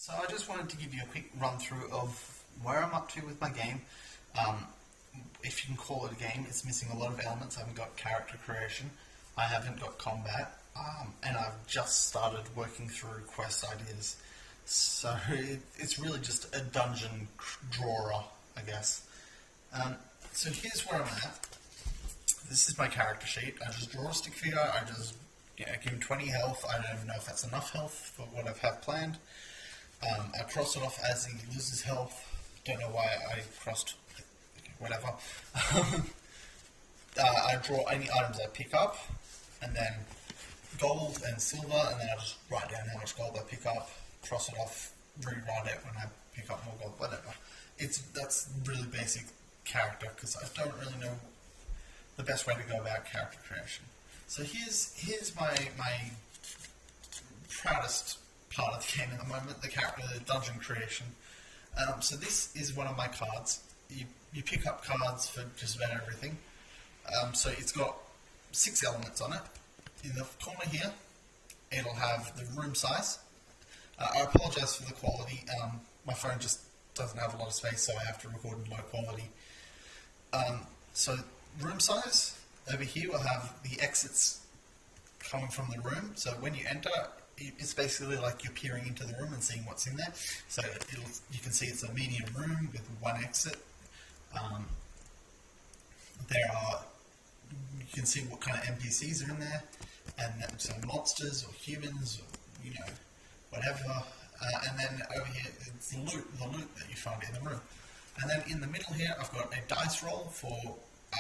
So I just wanted to give you a quick run through of where I'm up to with my game. If you can call it a game, it's missing a lot of elements. I haven't got character creation, I haven't got combat, and I've just started working through quest ideas. So it's really just a dungeon drawer, I guess. So here's where I'm at. This is my character sheet. I just draw a stick figure, I just give him 20 health. I don't even know if that's enough health for what I have planned. I cross it off as he loses health. Don't know why I crossed, whatever. I draw any items I pick up, and then gold and silver, and then I just write down how much gold I pick up, cross it off, rewrite it when I pick up more gold, whatever. That's really basic character, because I don't really know the best way to go about character creation. So here's my proudest part of the game at the moment, the dungeon creation. So this is one of my cards. You pick up cards for just about everything. So it's got 6 elements on it. In the corner here, it'll have the room size. I apologise for the quality. My phone just doesn't have a lot of space, so I have to record in low quality. So room size, over here we'll have the exits coming from the room. So when you enter, it's basically like you're peering into the room and seeing what's in there. So you can see it's a medium room with 1 exit. You can see what kind of NPCs are in there, and so monsters or humans or whatever. And then over here it's the loot that you find in the room. And then in the middle here I've got a dice roll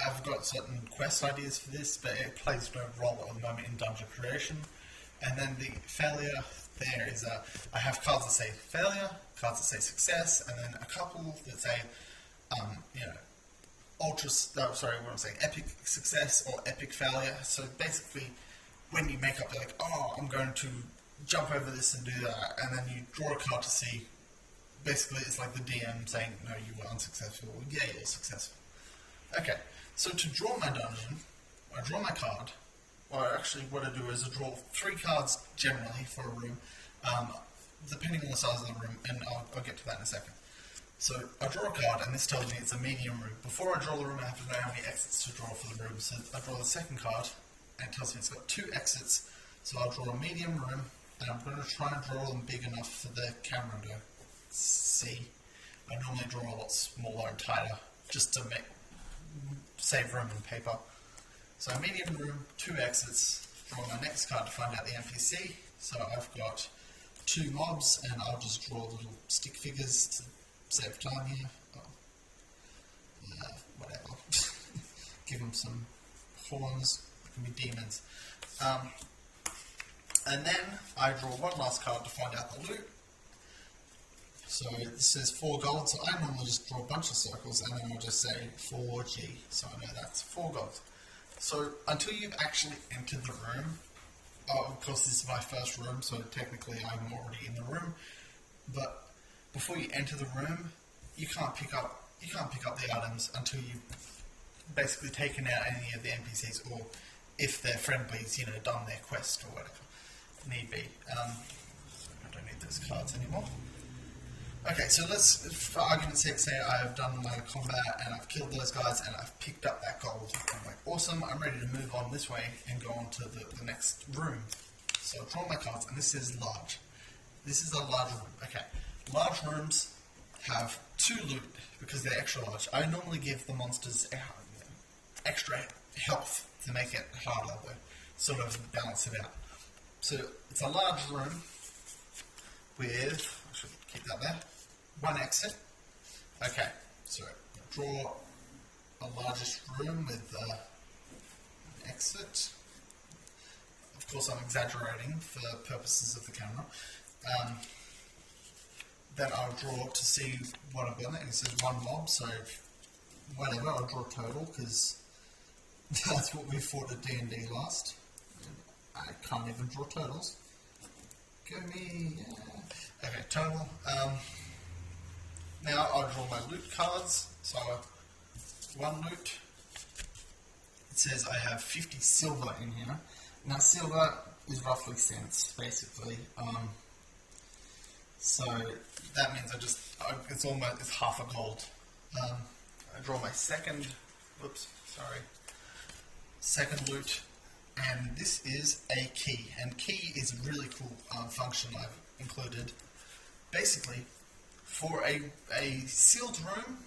I've got certain quest ideas for this, but it plays no role at the moment in dungeon creation. And then the failure there is I have cards that say failure, cards that say success, and then a couple that say epic success or epic failure. So basically, when you make up, you're like, oh, I'm going to jump over this and do that, and then you draw a card to see. Basically, it's like the DM saying, no, you were unsuccessful. Yeah, you're successful. Okay, so to draw my dungeon, I draw my card. Or actually, what I do is I draw 3 cards generally for a room, depending on the size of the room, and I'll get to that in a second. So I draw a card, and this tells me it's a medium room. Before I draw the room, I have to know how many exits to draw for the room. So I draw the second card, and it tells me it's got 2 exits. So I'll draw a medium room, and I'm going to try and draw them big enough for the camera to see. I normally draw a lot smaller and tighter, just to save room and paper. So a medium room, 2 exits. Draw my next card to find out the NPC. So I've got 2 mobs, and I'll just draw little stick figures to save time here. Whatever. Give them some horns. It can be demons. And then I draw one last card to find out the loot. So it says 4 gold, so I normally just draw a bunch of circles, and then I'll just say 4G, so I know that's 4 gold. So until you've actually entered the room, of course this is my first room, so technically I'm already in the room, but before you enter the room, you can't pick up the items until you've basically taken out any of the NPCs, or if they're friendlies, done their quest or whatever need be. I don't need those cards anymore. Okay, so let's, for argument's sake, say I have done my combat and I've killed those guys and I've picked up that gold. I'm like, awesome, I'm ready to move on this way and go on to the next room. So I'll draw my cards, and this is large. This is a large room. Okay, large rooms have 2 loot because they're extra large. I normally give the monsters extra health to make it harder, though, sort of balance it out. So it's a large room with, I should keep that there, 1 exit. Okay, so draw a largest room with an exit. Of course, I'm exaggerating for the purposes of the camera. Then I'll draw to see what I've done. It says 1 mob, so whatever, I'll draw total, because that's what we fought at D&D last. I can't even draw totals. Go me, yeah. Okay, total. Now I'll draw my loot cards. So 1 loot. It says I have 50 silver in here. Now silver is roughly cents, basically. So that means it's half a gold. I draw my second loot, and this is a key. And key is a really cool function I've included. Basically, for a sealed room,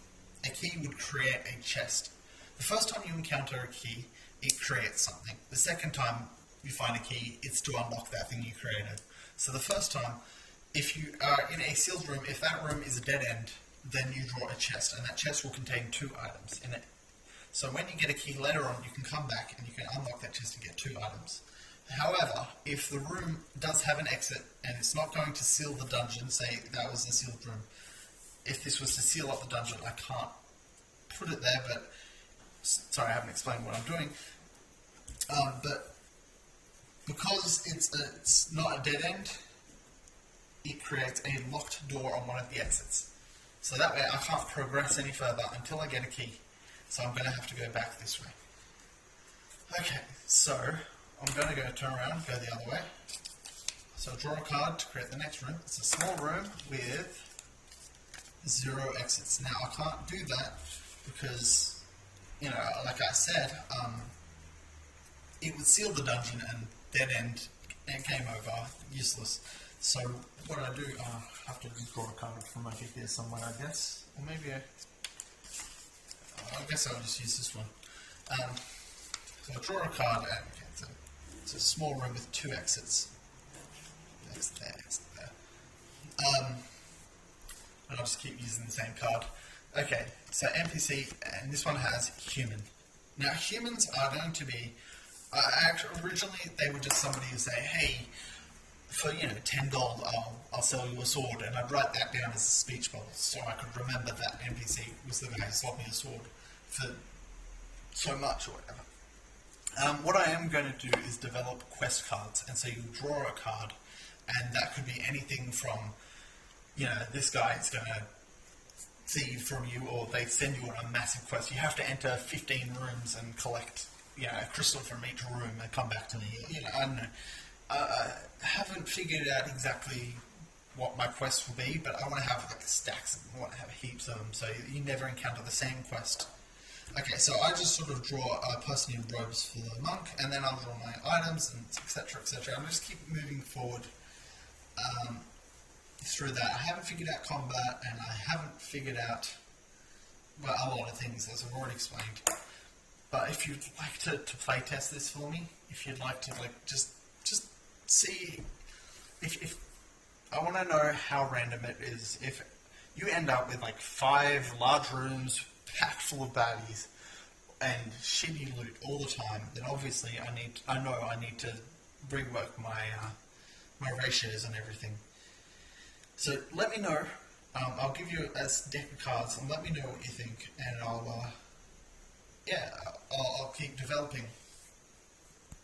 a key would create a chest. The first time you encounter a key, it creates something. The second time you find a key, it's to unlock that thing you created. So the first time, if you are in a sealed room, if that room is a dead end, then you draw a chest, and that chest will contain 2 items in it. So when you get a key later on, you can come back and you can unlock that chest and get 2 items. However, if the room does have an exit and it's not going to seal the dungeon, say that was a sealed room, if this was to seal up the dungeon, I can't put it there, but sorry, I haven't explained what I'm doing. But because it's not a dead end, it creates a locked door on one of the exits. So that way I can't progress any further until I get a key. So I'm going to have to go back this way. Okay, so I'm going to turn around, go the other way. So draw a card to create the next room. It's a small room with 0 exits. Now I can't do that because, like I said, it would seal the dungeon and dead end and game over, useless. So what I do, I have to draw a card from over here somewhere, I guess. Or maybe I guess I'll just use this one. So I'll draw a card, and it's a small room with 2 exits. That's there, it's there. And I'll just keep using the same card. Okay, so NPC, and this one has human. Now humans are going to be, originally they were just somebody who say, hey, for 10 gold, I'll sell you a sword, and I'd write that down as a speech bubble so I could remember that NPC was the guy who sold me a sword for so much or whatever. What I am going to do is develop quest cards, and so you draw a card, and that could be anything from, this guy is going to thieve from you, or they send you on a massive quest. You have to enter 15 rooms and collect, a crystal from each room and come back to me. I don't know. I haven't figured out exactly what my quests will be, but I want to have stacks of them. I want to have heaps of them, so you never encounter the same quest. Okay, so I just sort of draw a person in robes for the monk, and then I'll draw my items, and etc, etc. I'll just keep moving forward through that. I haven't figured out combat, and I haven't figured out a lot of things, as I've already explained. But if you'd like to play test this for me, if you'd like to just see if I want to know how random it is. If you end up with 5 large rooms packed full of baddies and shitty loot all the time, then obviously I know I need to rework my ratios and everything. So let me know. I'll give you a deck of cards and let me know what you think, and I'll keep developing